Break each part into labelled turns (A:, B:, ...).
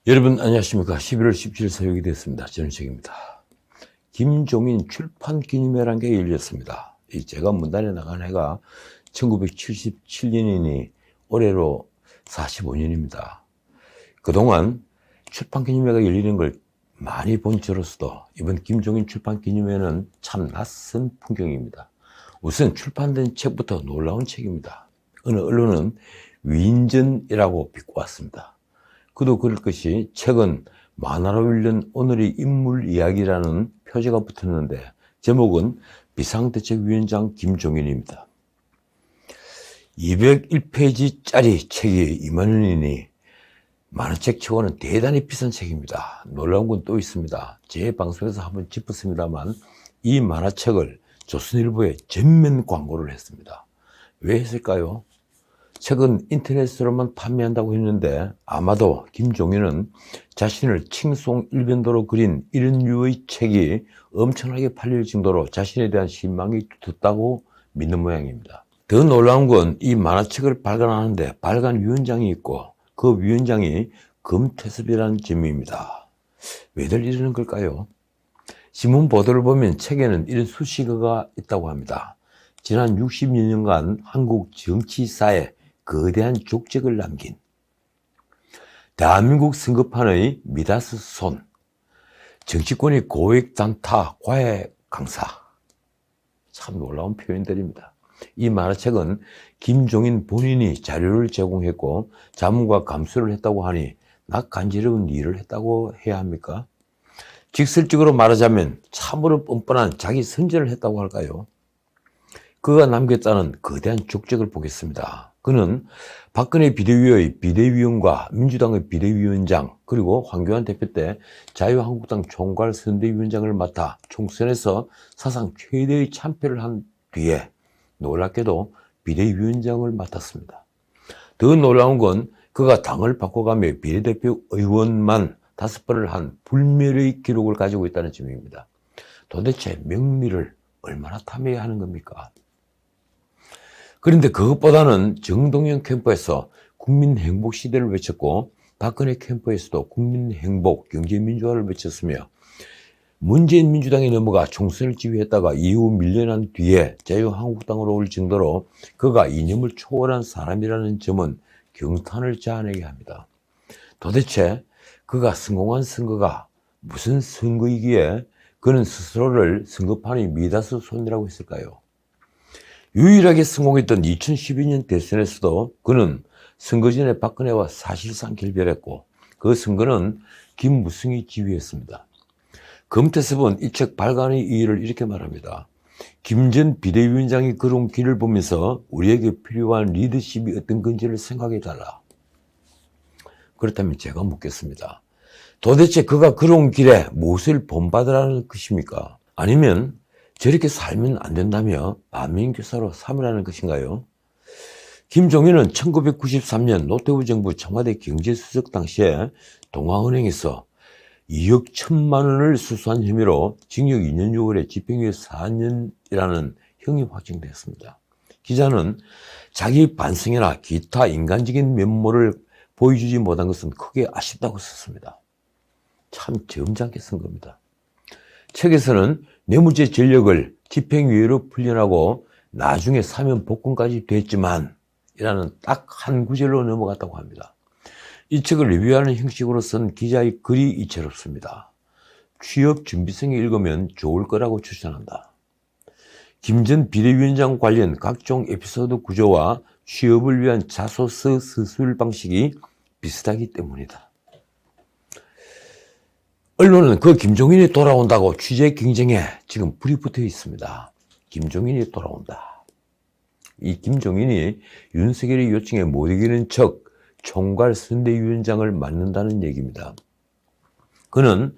A: 여러분 안녕하십니까. 11월 17일 새벽이 됐습니다. 저는 책입니다. 김종인 출판 기념회라는 게 열렸습니다. 제가 문단에 나간 해가 1977년이니 올해로 45년입니다. 그동안 출판 기념회가 열리는 걸 많이 본 저로서도 이번 김종인 출판 기념회는 참 낯선 풍경입니다. 우선 출판된 책부터 놀라운 책입니다. 어느 언론은 위인전이라고 비꼬았습니다. 그도 그럴 것이 책은 만화로 읽는 오늘의 인물 이야기라는 표지가 붙었는데 제목은 비상대책위원장 김종인입니다. 201페이지짜리 책이 2만 원이니 만화책 치고는 대단히 비싼 책입니다. 놀라운 건 또 있습니다. 제 방송에서 한번 짚었습니다만 이 만화책을 조선일보에 전면 광고를 했습니다. 왜 했을까요? 책은 인터넷으로만 판매한다고 했는데 아마도 김종인은 자신을 칭송일변도로 그린 이런 류의 책이 엄청나게 팔릴 정도로 자신에 대한 신망이 두텁다고 믿는 모양입니다. 더 놀라운 건 이 만화책을 발간하는데 발간위원장이 있고 그 위원장이 금태섭이라는 점입니다. 왜들 이러는 걸까요? 신문 보도를 보면 책에는 이런 수식어가 있다고 합니다. 지난 60여 년간 한국 정치사에 거대한 족적을 남긴 대한민국 선거판의 미다스 손, 정치권의 고액 단타, 과외 강사. 참 놀라운 표현들입니다. 이 만화책은 김종인 본인이 자료를 제공했고 자문과 감수를 했다고 하니 낯간지러운 일을 했다고 해야 합니까? 직설적으로 말하자면 참으로 뻔뻔한 자기 선전을 했다고 할까요? 그가 남겼다는 거대한 족적을 보겠습니다. 그는 박근혜 비대위의 비대위원과 민주당의 비대위원장 그리고 황교안 대표 때 자유한국당 총괄 선대위원장을 맡아 총선에서 사상 최대의 참패를 한 뒤에 놀랍게도 비대위원장을 맡았습니다. 더 놀라운 건 그가 당을 바꿔가며 비례대표 의원만 5번을 한 불멸의 기록을 가지고 있다는 점입니다. 도대체 명리를 얼마나 탐해야 하는 겁니까? 그런데 그것보다는 정동영 캠프에서 국민행복 시대를 외쳤고 박근혜 캠프에서도 국민행복, 경제민주화를 외쳤으며 문재인 민주당에 넘어가 총선을 지휘했다가 이후 밀려난 뒤에 자유한국당으로 올 정도로 그가 이념을 초월한 사람이라는 점은 경탄을 자아내게 합니다. 도대체 그가 성공한 선거가 무슨 선거이기에 그는 스스로를 선거판의 미다스 손이라고 했을까요? 유일하게 성공했던 2012년 대선에서도 그는 선거 전에 박근혜와 사실상 결별했고 그 선거는 김무성이 지휘했습니다. 금태섭은 이 책 발간의 이유를 이렇게 말합니다. 김 전 비대위원장이 걸어온 길을 보면서 우리에게 필요한 리더십이 어떤 건지를 생각해달라. 그렇다면 제가 묻겠습니다. 도대체 그가 걸어온 길에 무엇을 본받으라는 것입니까? 아니면 저렇게 살면 안 된다며 만민교사로 삼으라는 것인가요? 김종인은 1993년 노태우 정부 청와대 경제수석 당시에 동아은행에서 2억 1천만 원을 수수한 혐의로 징역 2년 6월에 집행유예 4년이라는 형이 확정됐습니다. 기자는 자기 반성이나 기타 인간적인 면모를 보여주지 못한 것은 크게 아쉽다고 썼습니다. 참 점잖게 쓴 겁니다. 책에서는 뇌물죄 전력을 집행유예로 풀려나고 나중에 사면 복권까지 됐지만 이라는 딱 한 구절로 넘어갔다고 합니다. 이 책을 리뷰하는 형식으로 쓴 기자의 글이 이채롭습니다. 취업 준비생이 읽으면 좋을 거라고 추천한다. 김 전 비대위원장 관련 각종 에피소드 구조와 취업을 위한 자소서 서술 방식이 비슷하기 때문이다. 언론은 그 김종인이 돌아온다고 취재 경쟁에 지금 불이 붙어 있습니다. 김종인이 돌아온다. 이 김종인이 윤석열의 요청에 못 이기는 척 총괄 선대위원장을 맡는다는 얘기입니다. 그는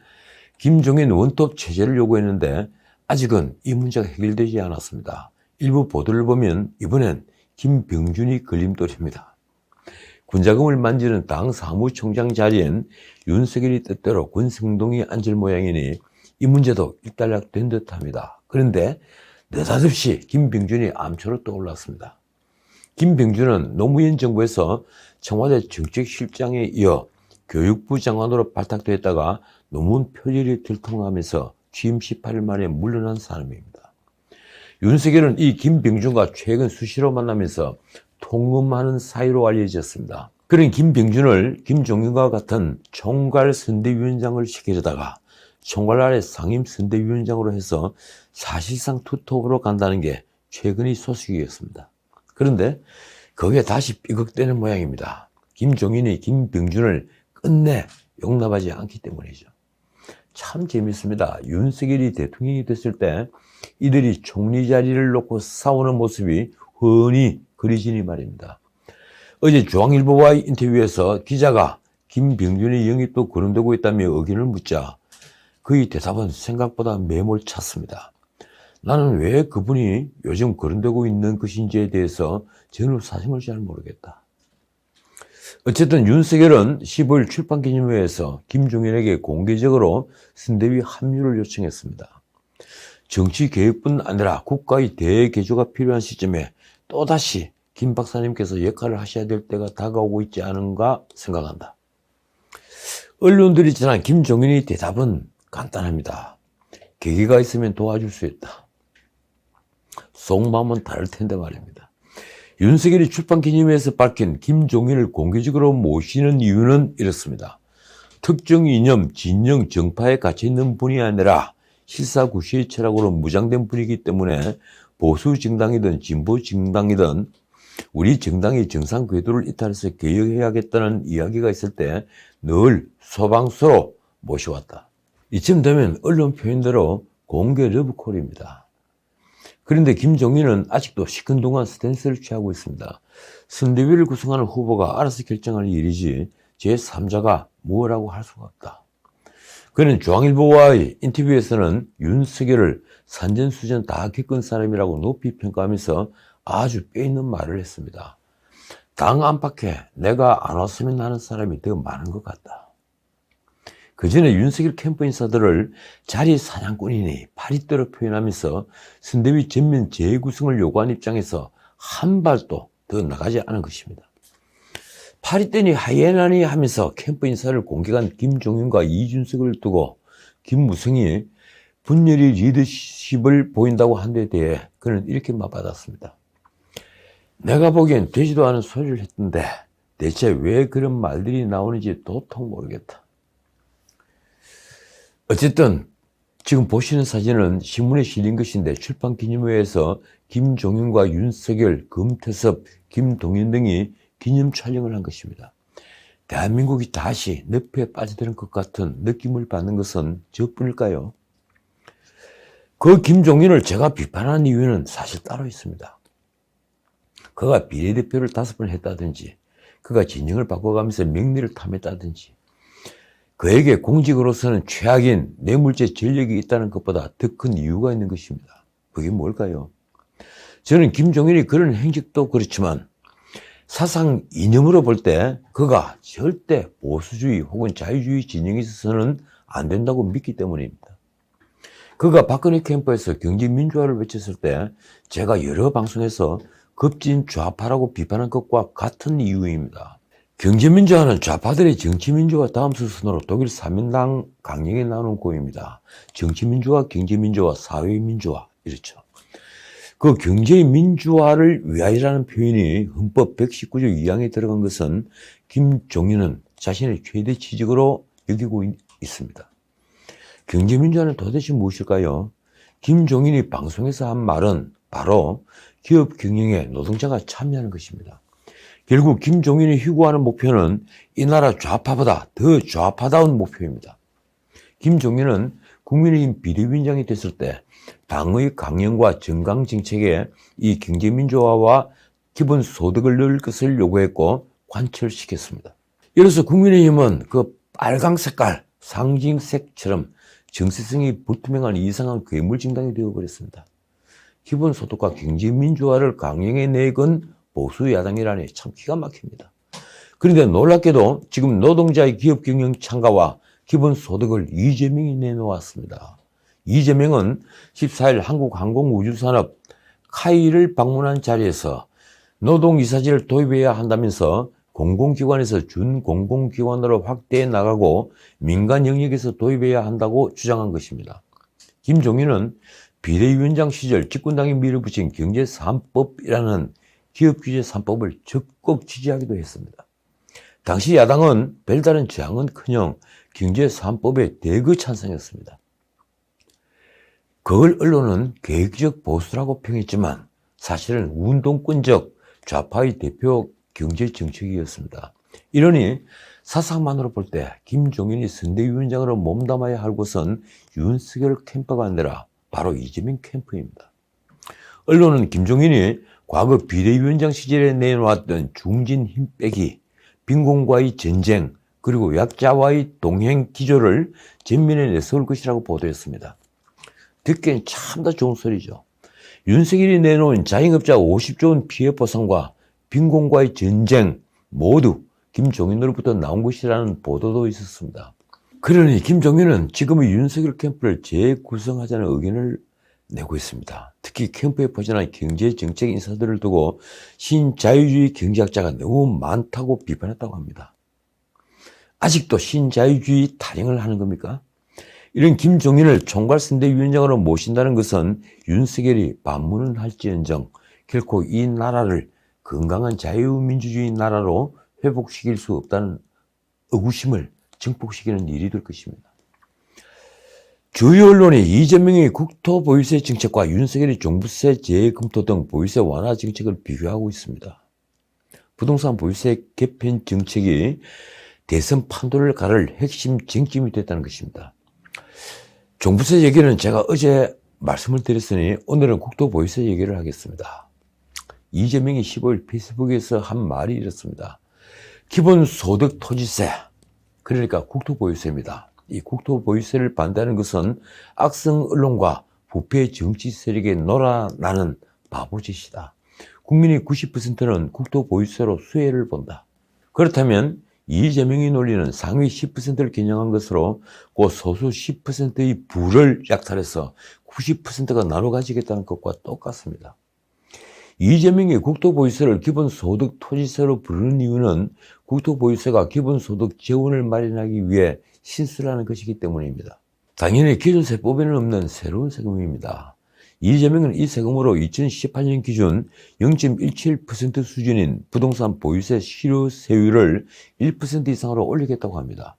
A: 김종인 원톱 체제를 요구했는데 아직은 이 문제가 해결되지 않았습니다. 일부 보도를 보면 이번엔 김병준이 걸림돌입니다. 군자금을 만지는 당 사무총장 자리엔 윤석열이 뜻대로 권성동이 앉을 모양이니 이 문제도 일단락된 듯합니다. 그런데 느닷없이 김병준이 암초로 떠올랐습니다. 김병준은 노무현 정부에서 청와대 정책실장에 이어 교육부 장관으로 발탁되었다가 논문 표절이 들통하면서 취임 18일 만에 물러난 사람입니다. 윤석열은 이 김병준과 최근 수시로 만나면서 통음하는 사이로 알려졌습니다. 그런 김병준을 김종인과 같은 총괄선대위원장을 시키려다가 총괄 아래 상임선대위원장으로 해서 사실상 투톱으로 간다는 게 최근의 소식이었습니다. 그런데 거기에 다시 삐걱대는 모양입니다. 김종인이 김병준을 끝내 용납하지 않기 때문이죠. 참 재밌습니다. 윤석열이 대통령이 됐을 때 이들이 총리 자리를 놓고 싸우는 모습이 훤히 그려지니 말입니다. 어제 중앙일보와의 인터뷰에서 기자가 김병준의 영입도 거론되고 있다며 의견을 묻자 그의 대답은 생각보다 매몰찼습니다. 나는 왜 그분이 요즘 거론되고 있는 것인지에 대해서 저는 사정을 잘 모르겠다. 어쨌든 윤석열은 15일 출판기념회에서 김종인에게 공개적으로 선대위 합류를 요청했습니다. 정치개혁뿐 아니라 국가의 대개조가 필요한 시점에 또다시 김 박사님께서 역할을 하셔야 될 때가 다가오고 있지 않은가 생각한다. 언론들이 전한 김종인의 대답은 간단합니다. 계기가 있으면 도와줄 수 있다. 속마음은 다를 텐데 말입니다. 윤석열이 출판기념회에서 밝힌 김종인을 공개적으로 모시는 이유는 이렇습니다. 특정 이념, 진영, 정파에 갇혀있는 분이 아니라 실사구시의 철학으로 무장된 분이기 때문에 보수 정당이든 진보 정당이든 우리 정당의 정상 궤도를 이탈해서 개혁해야겠다는 이야기가 있을 때 늘 소방서로 모셔왔다. 이쯤 되면 언론 표현대로 공개 러브콜입니다. 그런데 김종인은 아직도 시큰둥한 스탠스를 취하고 있습니다. 선대위를 구성하는 후보가 알아서 결정할 일이지 제3자가 뭐라고 할 수가 없다. 그는 중앙일보와의 인터뷰에서는 윤석열을 산전수전 다 겪은 사람이라고 높이 평가하면서 아주 뼈있는 말을 했습니다. 당 안팎에 내가 안 왔으면 하는 사람이 더 많은 것 같다. 그 전에 윤석열 캠프 인사들을 자리 사냥꾼이니 파리떼로 표현하면서 선대위 전면 재구성을 요구한 입장에서 한 발도 더 나가지 않은 것입니다. 파리떼니 하이에나니 하면서 캠프 인사를 공격한 김종인과 이준석을 두고 김무성이 분열의 리더십을 보인다고 한 데 대해 그는 이렇게 맞받았습니다. 내가 보기엔 되지도 않은 소리를 했던데 대체 왜 그런 말들이 나오는지 도통 모르겠다. 어쨌든 지금 보시는 사진은 신문에 실린 것인데 출판기념회에서 김종인과 윤석열, 금태섭, 김동연 등이 기념 촬영을 한 것입니다. 대한민국이 다시 늪에 빠져드는 것 같은 느낌을 받는 것은 저뿐일까요? 그 김종인을 제가 비판하는 이유는 사실 따로 있습니다. 그가 비례대표를 5번 했다든지 그가 진영을 바꿔가면서 명리를 탐했다든지 그에게 공직으로서는 최악인 뇌물죄 전력이 있다는 것보다 더 큰 이유가 있는 것입니다. 그게 뭘까요? 저는 김종인이 그런 행적도 그렇지만 사상 이념으로 볼 때 그가 절대 보수주의 혹은 자유주의 진영에 있어서는 안 된다고 믿기 때문입니다. 그가 박근혜 캠프에서 경제민주화를 외쳤을 때 제가 여러 방송에서 급진 좌파라고 비판한 것과 같은 이유입니다. 경제민주화는 좌파들의 정치민주화 다음 수순으로 독일 사민당 강령에 나오는 고입니다. 정치민주화, 경제민주화, 사회민주화 이렇죠. 그 경제의 민주화를 위하여라는 표현이 헌법 119조 2항에 들어간 것은 김종인은 자신의 최대 취직으로 여기고 있습니다. 경제민주화는 도대체 무엇일까요? 김종인이 방송에서 한 말은 바로 기업 경영에 노동자가 참여하는 것입니다. 결국 김종인이 희구하는 목표는 이 나라 좌파보다 더 좌파다운 목표입니다. 김종인은 국민의힘 비대위원장이 됐을 때 당의 강령과 정강 정책에 이 경제민주화와 기본소득을 넣을 것을 요구했고 관철시켰습니다. 이로써 국민의힘은 그 빨강 색깔 상징색처럼 정체성이 불투명한 이상한 괴물정당이 되어버렸습니다. 기본소득과 경제민주화를 강령에 내건 보수야당이라니 참 기가 막힙니다. 그런데 놀랍게도 지금 노동자의 기업경영 참가와 기본소득을 이재명이 내놓았습니다. 이재명은 14일 한국항공우주산업 카이를 방문한 자리에서 노동이사제를 도입해야 한다면서 공공기관에서 준공공기관으로 확대해 나가고 민간 영역에서 도입해야 한다고 주장한 것입니다. 김종인은 비대위원장 시절 집권당이 밀어붙인 경제3법이라는 기업규제 3법을 적극 지지하기도 했습니다. 당시 야당은 별다른 저항은커녕 경제3법에 대거 찬성했습니다. 그걸 언론은 계획적 보수라고 평했지만 사실은 운동권적 좌파의 대표 경제정책이었습니다. 이러니 사상만으로 볼 때 김종인이 선대위원장으로 몸담아야 할 곳은 윤석열 캠프가 아니라 바로 이재명 캠프입니다. 언론은 김종인이 과거 비대위원장 시절에 내놓았던 중진 힘 빼기, 빈곤과의 전쟁, 그리고 약자와의 동행 기조를 전면에 내세울 것이라고 보도했습니다. 듣기엔 참 더 좋은 소리죠. 윤석열이 내놓은 자영업자 50조 원 피해 보상과 빈곤과의 전쟁 모두 김종인으로부터 나온 것이라는 보도도 있었습니다. 그러니 김종인은 지금의 윤석열 캠프를 재구성하자는 의견을 내고 있습니다. 특히 캠프에 포진한 경제정책 인사들을 두고 신자유주의 경제학자가 너무 많다고 비판했다고 합니다. 아직도 신자유주의 타령을 하는 겁니까? 이런 김종인을 총괄선대위원장으로 모신다는 것은 윤석열이 반문은 할지언정 결코 이 나라를 건강한 자유민주주의 나라로 회복시킬 수 없다는 의구심을 증폭시키는 일이 될 것입니다. 주요 언론이 이재명의 국토보유세 정책과 윤석열의 종부세 재검토 등 보유세 완화 정책을 비교하고 있습니다. 부동산 보유세 개편 정책이 대선 판도를 가를 핵심 쟁점이 됐다는 것입니다. 종부세 얘기는 제가 어제 말씀을 드렸으니 오늘은 국토보유세 얘기를 하겠습니다. 이재명이 15일 페이스북에서 한 말이 이렇습니다. 기본소득 토지세, 그러니까 국토보유세입니다. 이 국토보유세를 반대하는 것은 악성 언론과 부패 정치 세력에 놀아나는 바보짓이다. 국민의 90%는 국토보유세로 수혜를 본다. 그렇다면 이재명이 논리는 상위 10%를 겨냥한 것으로 그 소수 10%의 부를 약탈해서 90%가 나눠 가지겠다는 것과 똑같습니다. 이재명이 국토보유세를 기본소득 토지세로 부르는 이유는 국토보유세가 기본소득 재원을 마련하기 위해 신설하는 것이기 때문입니다. 당연히 기존 세법에는 없는 새로운 세금입니다. 이재명은 이 세금으로 2018년 기준 0.17% 수준인 부동산 보유세 실효세율을 1% 이상으로 올리겠다고 합니다.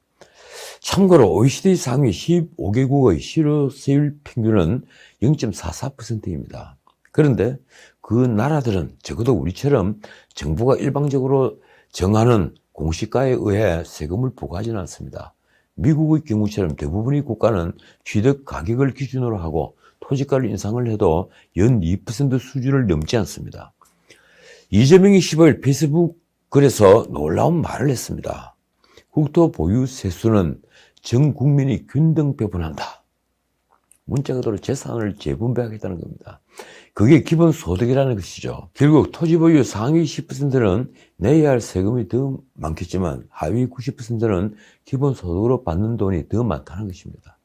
A: 참고로 OECD 상위 15개국의 실효세율 평균은 0.44%입니다. 그런데 그 나라들은 적어도 우리처럼 정부가 일방적으로 정하는 공시가에 의해 세금을 부과하지는 않습니다. 미국의 경우처럼 대부분의 국가는 취득 가격을 기준으로 하고 토지가를 인상을 해도 연 2% 수준을 넘지 않습니다. 이재명이 15일 페이스북 글에서 놀라운 말을 했습니다. 국토 보유 세수는 전 국민이 균등 배분한다. 문자 그대로 재산을 재분배하겠다는 겁니다. 그게 기본소득이라는 것이죠. 결국 토지 보유 상위 10%는 내야 할 세금이 더 많겠지만 하위 90%는 기본소득으로 받는 돈이 더 많다는 것입니다.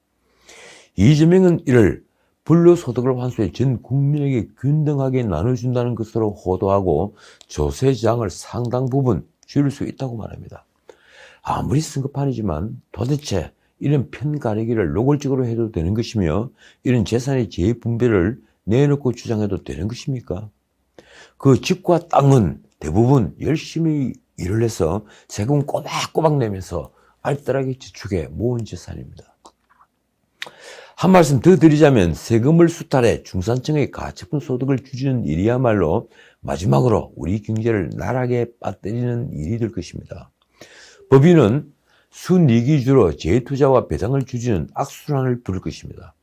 A: 이재명은 이를 불로소득을 환수해 전 국민에게 균등하게 나눠준다는 것으로 호도하고 조세장을 상당 부분 줄일 수 있다고 말합니다. 아무리 성급한이지만 도대체 이런 편가르기를 노골적으로 해도 되는 것이며 이런 재산의 재분배를 내놓고 주장해도 되는 것입니까? 그 집과 땅은 대부분 열심히 일을 해서 세금 꼬박꼬박 내면서 알뜰하게 저축해 모은 재산입니다. 한 말씀 더 드리자면 세금을 수탈해 중산층의 가처분 소득을 줄이는 일이야말로 마지막으로 우리 경제를 나락에 빠뜨리는 일이 될 것입니다. 법인은 순이익주로 재투자와 배당을 줄이는 악순환을 부를 것입니다.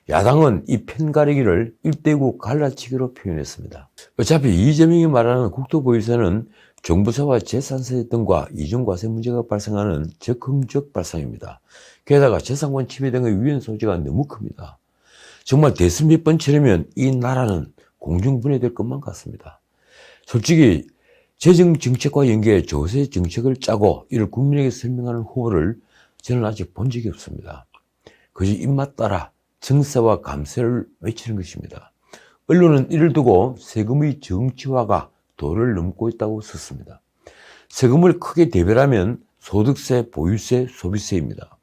A: 야당은 이 편가르기를 1대9 갈라치기로 표현했습니다. 어차피 이재명이 말하는 국토보유세는 종부세와 재산세 등과 이중과세 문제가 발생하는 적응적 발상입니다. 게다가 재산권 침해 등의 위헌 소지가 너무 큽니다. 정말 대선 몇 번 치르면 이 나라는 공중분해될 것만 같습니다. 솔직히 재정정책과 연계해 조세정책을 짜고 이를 국민에게 설명하는 후보를 저는 아직 본 적이 없습니다. 그저 입맛 따라 증세와 감세를 외치는 것입니다. 언론은 이를 두고 세금의 정치화가 도를 넘고 있다고 썼습니다. 세금을 크게 대별하면 소득세, 보유세, 소비세입니다.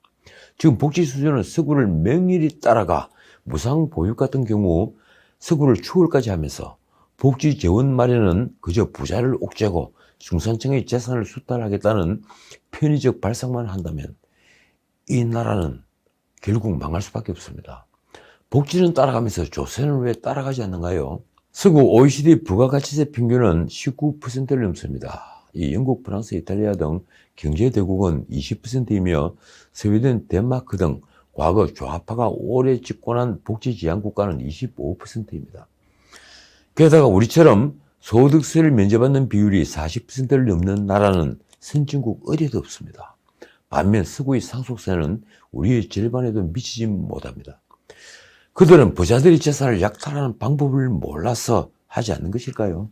A: 지금 복지 수준은 서구를 맹일히 따라가 무상 보육 같은 경우 서구를 추월까지 하면서 복지 재원 마련은 그저 부자를 옥죄고 중산층의 재산을 수탈하겠다는 편의적 발상만 한다면 이 나라는 결국 망할 수밖에 없습니다. 복지는 따라가면서 조세는 왜 따라가지 않는가요? 서구 OECD 부가가치세 평균은 19%를 넘습니다. 이 영국, 프랑스, 이탈리아 등 경제대국은 20%이며 스웨덴, 덴마크 등 과거 좌파가 오래 집권한 복지지향 국가는 25%입니다. 게다가 우리처럼 소득세를 면제받는 비율이 40%를 넘는 나라는 선진국 어디에도 없습니다. 반면 서구의 상속세는 우리의 절반에도 미치지 못합니다. 그들은 부자들의 재산을 약탈하는 방법을 몰라서 하지 않는 것일까요?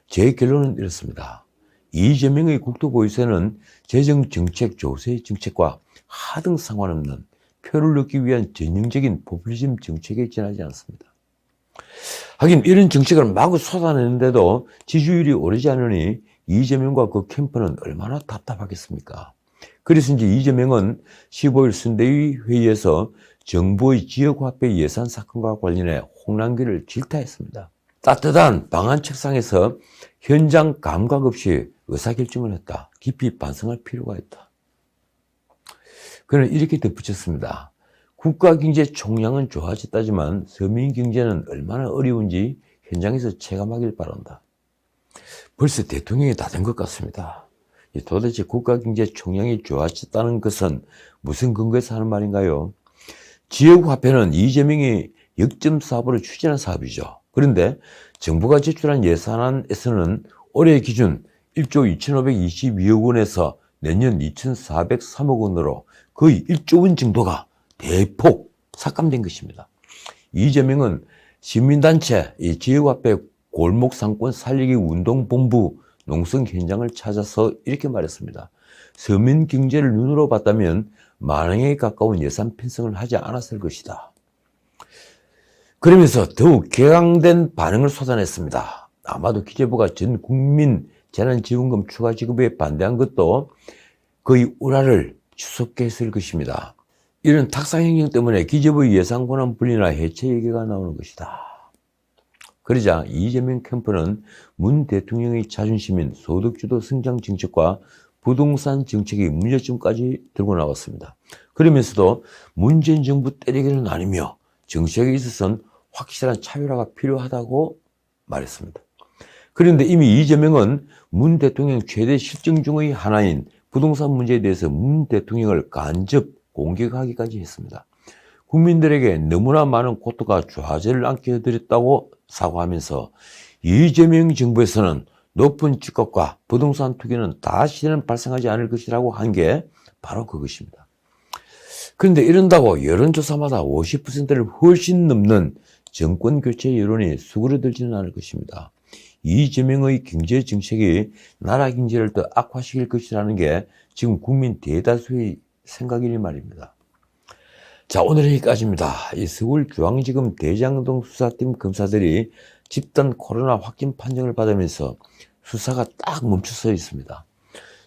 A: 제 결론은 이렇습니다. 이재명의 국토보유세는 재정정책, 조세정책과 하등 상관없는 표를 얻기 위한 전형적인 포퓰리즘 정책에 지나지 않습니다. 하긴 이런 정책을 마구 쏟아내는데도 지지율이 오르지 않으니 이재명과 그 캠프는 얼마나 답답하겠습니까? 그래서인지 이재명은 15일 선대위 회의에서 정부의 지역화폐 예산 사건과 관련해 홍남기를 질타했습니다. 따뜻한 방한 책상에서 현장 감각 없이 의사결정을 했다. 깊이 반성할 필요가 있다. 그는 이렇게 덧붙였습니다. 국가경제 총량은 좋아졌다지만 서민경제는 얼마나 어려운지 현장에서 체감하길 바란다. 벌써 대통령이 다 된 것 같습니다. 도대체 국가경제 총량이 좋아졌다는 것은 무슨 근거에서 하는 말인가요? 지역화폐는 이재명이 역점 사업으로 추진한 사업이죠. 그런데 정부가 제출한 예산안에서는 올해 기준 1조 2,522억 원에서 내년 2,403억 원으로 거의 1조 원 정도가 대폭 삭감된 것입니다. 이재명은 시민단체 이 지역화폐 골목상권 살리기 운동본부 농성 현장을 찾아서 이렇게 말했습니다. 서민 경제를 눈으로 봤다면 만행에 가까운 예산 편성을 하지 않았을 것이다. 그러면서 더욱 격앙된 반응을 쏟아냈습니다. 아마도 기재부가 전 국민 재난지원금 추가 지급에 반대한 것도 거의 우라를 치솟게 했을 것입니다. 이런 탁상행정 때문에 기재부의 예산 권한 분리나 해체 얘기가 나오는 것이다. 그러자 이재명 캠프는 문 대통령의 자존심인 소득주도 성장 정책과 부동산 정책의 문제점까지 들고 나왔습니다. 그러면서도 문재인 정부 때리기는 아니며 정책에 있어서는 확실한 차별화가 필요하다고 말했습니다. 그런데 이미 이재명은 문 대통령 최대 실정 중의 하나인 부동산 문제에 대해서 문 대통령을 간접 공격하기까지 했습니다. 국민들에게 너무나 많은 고통과 좌절을 안겨드렸다고 사과하면서 이재명 정부에서는 높은 집값과 부동산 투기는 다시는 발생하지 않을 것이라고 한 게 바로 그것입니다. 그런데 이런다고 여론조사마다 50%를 훨씬 넘는 정권교체 여론이 수그러들지는 않을 것입니다. 이재명의 경제정책이 나라 경제를 더 악화시킬 것이라는 게 지금 국민 대다수의 생각이니 말입니다. 자, 오늘은 여기까지입니다. 이 서울중앙지검 대장동 수사팀 검사들이 집단 코로나 확진 판정을 받으면서 수사가 딱 멈춰서 있습니다.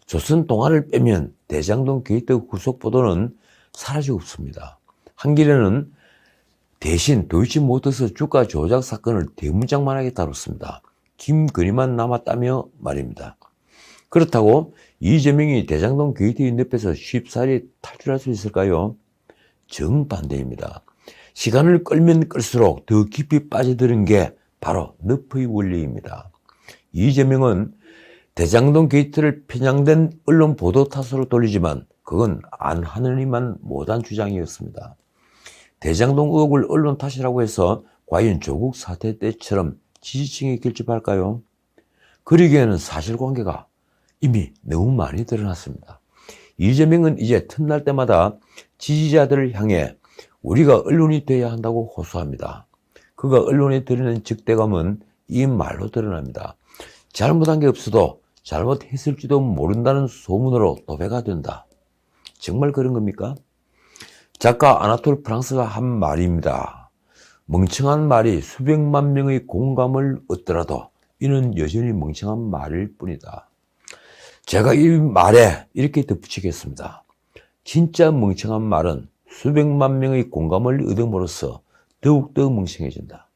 A: 조선동아를 빼면 대장동 게이트 구속 보도는 사라지고 없습니다. 한겨레는 대신 도이치모터스 주가 조작 사건을 대문짝만하게 다뤘습니다. 김건희만 남았다며 말입니다. 그렇다고 이재명이 대장동 게이트의 늪에서 쉽사리 탈출할 수 있을까요? 정반대입니다. 시간을 끌면 끌수록 더 깊이 빠져드는 게 바로 늪의 원리입니다. 이재명은 대장동 게이트를 편향된 언론 보도 탓으로 돌리지만 그건 안하느니만 못한 주장이었습니다. 대장동 의혹을 언론 탓이라고 해서 과연 조국 사태 때처럼 지지층이 결집할까요? 그러기에는 사실관계가 이미 너무 많이 드러났습니다. 이재명은 이제 틈날 때마다 지지자들을 향해 우리가 언론이 돼야 한다고 호소합니다. 그가 언론에 드리는 적대감은 이 말로 드러납니다. 잘못한 게 없어도 잘못했을지도 모른다는 소문으로 도배가 된다. 정말 그런 겁니까? 작가 아나톨 프랑스가 한 말입니다. 멍청한 말이 수백만 명의 공감을 얻더라도 이는 여전히 멍청한 말일 뿐이다. 제가 이 말에 이렇게 덧붙이겠습니다. 진짜 멍청한 말은 수백만 명의 공감을 얻음으로써 더욱더 멍청해진다.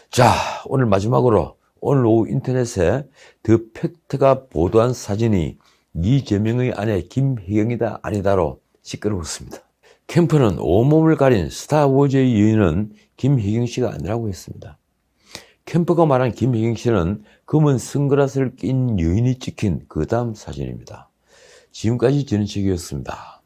A: 자, 오늘 마지막으로 오늘 오후 인터넷에 더 팩트가 보도한 사진이 이재명의 아내 김혜경이다 아니다로 시끄러웠습니다. 캠프는 온몸을 가린 스타워즈의 여인은 김혜경 씨가 아니라고 했습니다. 캠프가 말한 김혜경 씨는 검은 선글라스를 낀 여인이 찍힌 그 다음 사진입니다. 지금까지 전인책이었습니다.